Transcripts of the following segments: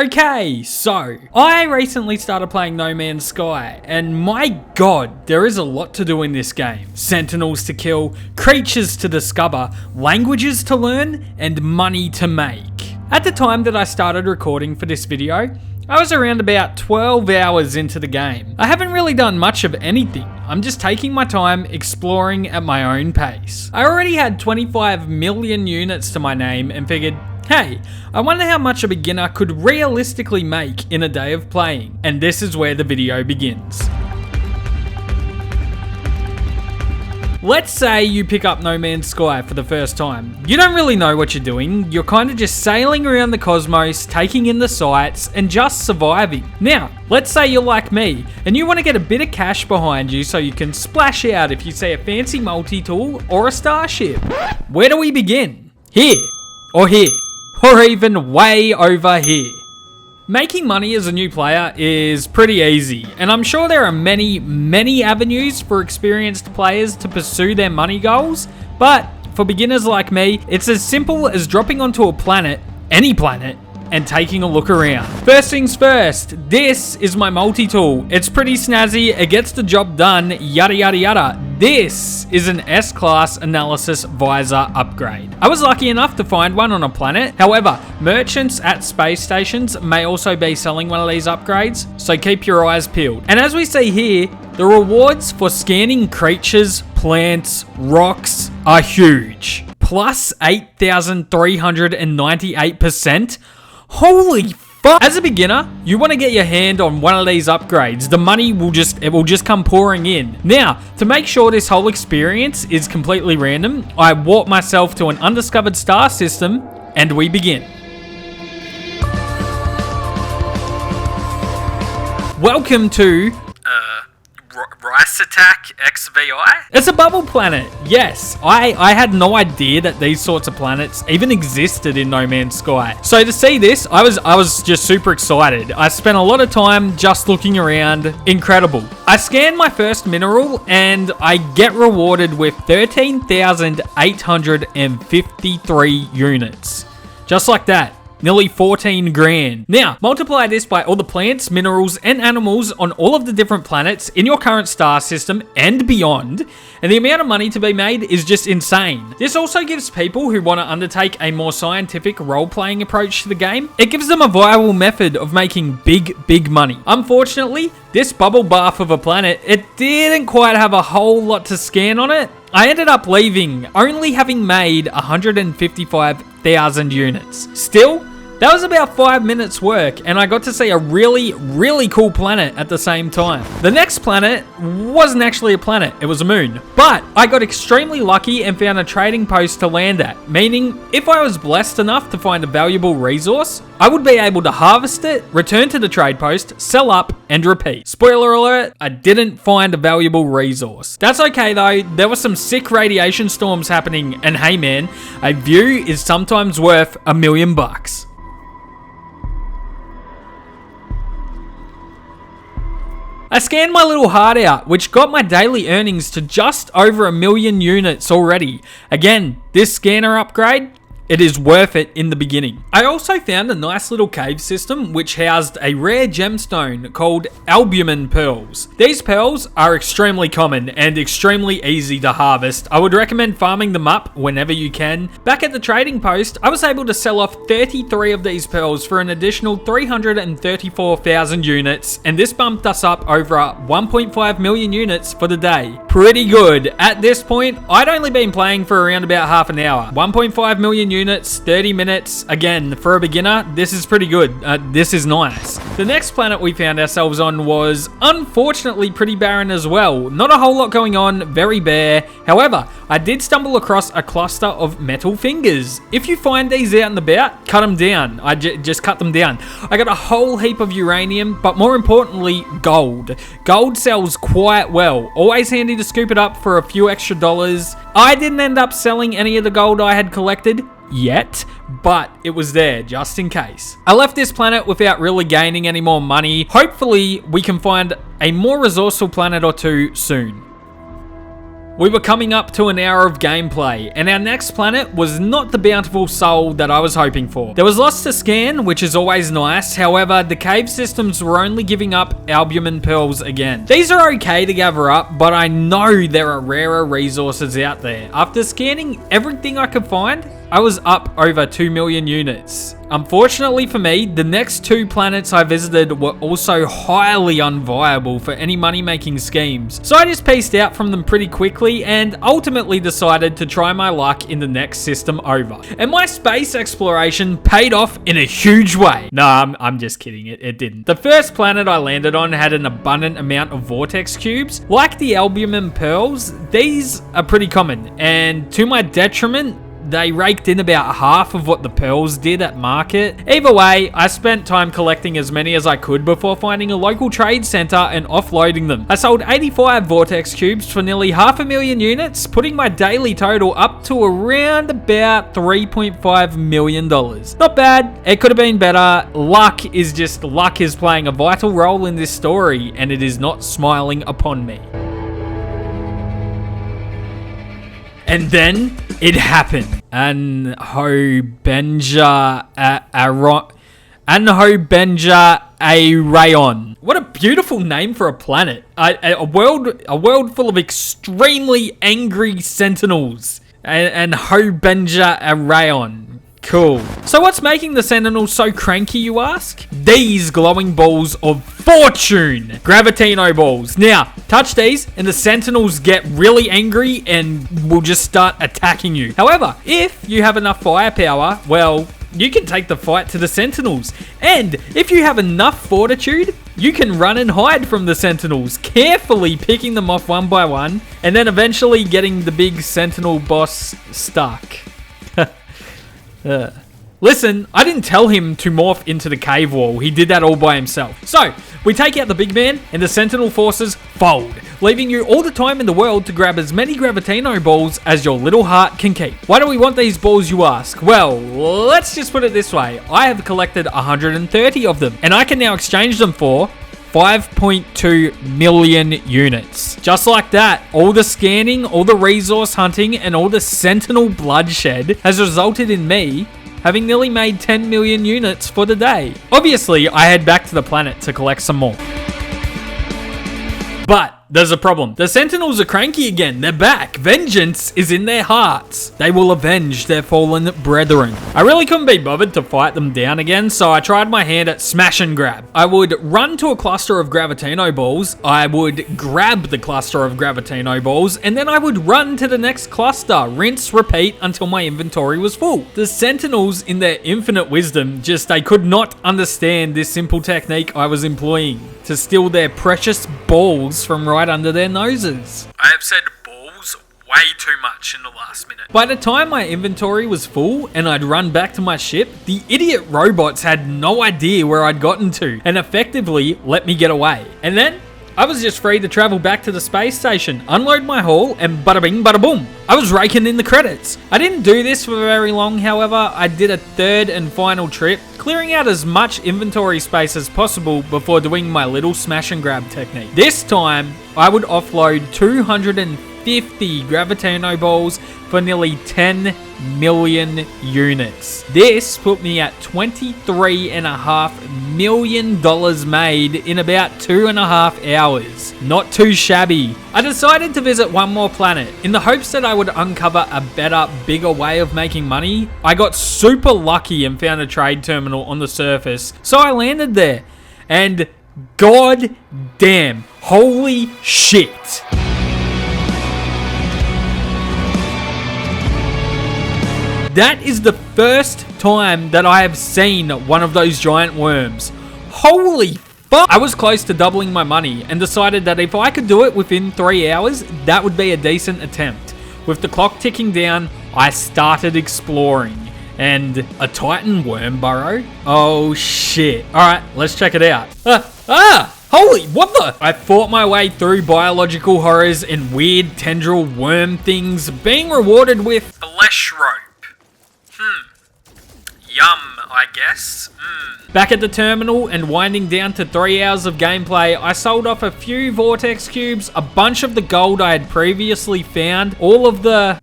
Okay, so I recently started playing No Man's Sky, and my god, there is a lot to do in this game. Sentinels to kill, creatures to discover, languages to learn, and money to make. At the time that I started recording for this video, I was around about 12 hours into the game. I haven't really done much of anything. I'm just taking my time exploring at my own pace. I already had 25 million units to my name and figured, hey, I wonder how much a beginner could realistically make in a day of playing. And this is where the video begins. Let's say you pick up No Man's Sky for the first time. You don't really know what you're doing. You're kind of just sailing around the cosmos, taking in the sights, and just surviving. Now, let's say you're like me, and you want to get a bit of cash behind you so you can splash out if you see a fancy multi-tool or a starship. Where do we begin? Here, or even way over here. Making money as a new player is pretty easy, and I'm sure there are many avenues for experienced players to pursue their money goals, but for beginners like me, it's as simple as dropping onto a planet, any planet, and taking a look around. First things first, this is my multi-tool. It's pretty snazzy, it gets the job done, yada yada yada. This is an S-Class Analysis Visor upgrade. I was lucky enough to find one on a planet. However, merchants at space stations may also be selling one of these upgrades, so keep your eyes peeled. And as we see here, the rewards for scanning creatures, plants, rocks are huge. Plus 8,398%. Holy fuck! As a beginner, you want to get your hand on one of these upgrades. The money will just come pouring in. Now, to make sure this whole experience is completely random, I warp myself to an undiscovered star system, and we begin. Welcome to Rice Attack XVI? It's a bubble planet, yes. I had no idea that these sorts of planets even existed in No Man's Sky. So to see this, I was just super excited. I spent a lot of time just looking around. Incredible. I scanned my first mineral and I get rewarded with 13,853 units. Just like that. Nearly 14 grand. Now, multiply this by all the plants, minerals, and animals on all of the different planets in your current star system and beyond, and the amount of money to be made is just insane. This also gives people who want to undertake a more scientific role-playing approach to the game, it gives them a viable method of making big money. Unfortunately, this bubble bath of a planet, it didn't quite have a whole lot to scan on it. I ended up leaving, only having made 155,000 units. Still, that was about 5 minutes work, and I got to see a really cool planet at the same time. The next planet wasn't actually a planet, it was a moon. But I got extremely lucky and found a trading post to land at, meaning if I was blessed enough to find a valuable resource, I would be able to harvest it, return to the trade post, sell up, and repeat. Spoiler alert, I didn't find a valuable resource. That's okay though, there were some sick radiation storms happening, and hey man, a view is sometimes worth $1 million. I scanned my little heart out, which got my daily earnings to just over 1 million units already. Again, this scanner upgrade, it is worth it in the beginning. I also found a nice little cave system which housed a rare gemstone called albumin pearls. These pearls are extremely common and extremely easy to harvest. I would recommend farming them up whenever you can. Back at the trading post, I was able to sell off 33 of these pearls for an additional 334,000 units, and this bumped us up over 1.5 million units for the day. Pretty good. At this point, I'd only been playing for around about half an hour. 1.5 million units, 30 minutes. Again, for a beginner, this is pretty good. This is nice. The next planet we found ourselves on was unfortunately pretty barren as well. Not a whole lot going on, very bare. However, I did stumble across a cluster of metal fingers. If you find these out and about, cut them down. I just cut them down. I got a whole heap of uranium, but more importantly, gold. Gold sells quite well. Always handy to scoop it up for a few extra dollars. I didn't end up selling any of the gold I had collected yet, but it was there just in case. I left this planet without really gaining any more money. Hopefully we can find a more resourceful planet or two soon. We were coming up to an hour of gameplay, and our next planet was not the bountiful soul that I was hoping for. There was lots to scan, which is always nice. However, the cave systems were only giving up albumin pearls again. These are okay to gather up, but I know there are rarer resources out there. After scanning everything I could find, I was up over 2 million units. Unfortunately for me, the next 2 planets I visited were also highly unviable for any money-making schemes. So I just peaced out from them pretty quickly and ultimately decided to try my luck in the next system over. And my space exploration paid off in a huge way. No, I'm just kidding, it didn't. The first planet I landed on had an abundant amount of vortex cubes. Like the albumin pearls, these are pretty common, and to my detriment, they raked in about half of what the pearls did at market. Either way, I spent time collecting as many as I could before finding a local trade center and offloading them. I sold 85 vortex cubes for nearly 500,000 units, putting my daily total up to around about $3.5 million. Not bad, it could have been better. Luck is playing a vital role in this story, and it is not smiling upon me. And then it happened. Anhobenja Arayon. What a beautiful name for a planet. A world full of extremely angry sentinels. Anhobenja Arayon. Cool. So what's making the Sentinels so cranky, you ask? These glowing balls of fortune. Gravitino balls. Now, touch these and the Sentinels get really angry and will just start attacking you. However, if you have enough firepower, well, you can take the fight to the Sentinels. And if you have enough fortitude, you can run and hide from the Sentinels, carefully picking them off one by one, and then eventually getting the big Sentinel boss stuck. Listen, I didn't tell him to morph into the cave wall. He did that all by himself. So, we take out the big man and the Sentinel forces fold, leaving you all the time in the world to grab as many Gravitino balls as your little heart can keep. Why do we want these balls, you ask? Well, let's just put it this way. I have collected 130 of them, and I can now exchange them for 5.2 million units. Just like that, all the scanning, all the resource hunting, and all the Sentinel bloodshed has resulted in me having nearly made 10 million units for the day. Obviously, I head back to the planet to collect some more. But there's a problem. The Sentinels are cranky again. They're back. Vengeance is in their hearts. They will avenge their fallen brethren. I really couldn't be bothered to fight them down again, so I tried my hand at smash and grab. I would run to a cluster of Gravitino balls, I would grab the cluster of Gravitino balls, and then I would run to the next cluster, rinse, repeat until my inventory was full. The Sentinels, in their infinite wisdom, they could not understand this simple technique I was employing to steal their precious balls from right under their noses. I have said balls way too much in the last minute. By the time my inventory was full and I'd run back to my ship, the idiot robots had no idea where I'd gotten to and effectively let me get away. And then I was just free to travel back to the space station, unload my haul, and bada bing, bada boom. I was raking in the credits. I didn't do this for very long, however. I did a third and final trip, clearing out as much inventory space as possible before doing my little smash and grab technique. This time, I would offload 250 Gravitino balls for nearly 10 million units. This put me at $23.5 million made in about 2.5 hours. Not too shabby. I decided to visit one more planet in the hopes that I would uncover a better, bigger way of making money. I got super lucky and found a trade terminal on the surface, so I landed there. And god damn, holy shit. That is the first time that I have seen one of those giant worms. Holy fuck! I was close to doubling my money and decided that if I could do it within 3 hours, that would be a decent attempt. With the clock ticking down, I started exploring. And a Titan worm burrow? Oh shit. Alright, let's check it out. Holy, what the? I fought my way through biological horrors and weird tendril worm things, being rewarded with flesh rope. Yum, I guess. Back at the terminal and winding down to 3 hours of gameplay, I sold off a few vortex cubes, a bunch of the gold I had previously found, all of the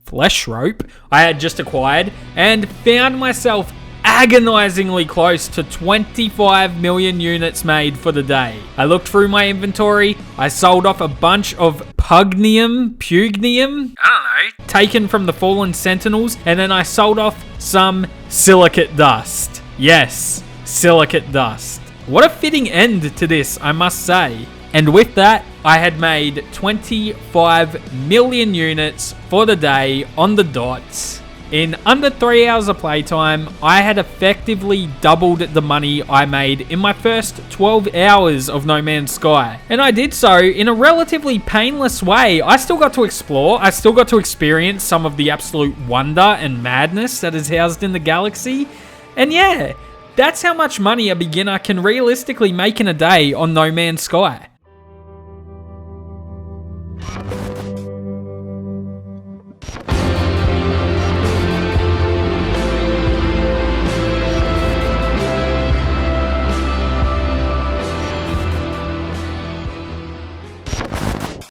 flesh rope I had just acquired, and found myself agonizingly close to 25 million units made for the day. I looked through my inventory, I sold off a bunch of pugnium, I don't know, taken from the fallen sentinels, and then I sold off some silicate dust. Yes, silicate dust. What a fitting end to this, I must say. And with that, I had made 25 million units for the day on the dots. In under 3 hours of playtime, I had effectively doubled the money I made in my first 12 hours of No Man's Sky. And I did so in a relatively painless way. I still got to explore, I still got to experience some of the absolute wonder and madness that is housed in the galaxy. And yeah, that's how much money a beginner can realistically make in a day on No Man's Sky.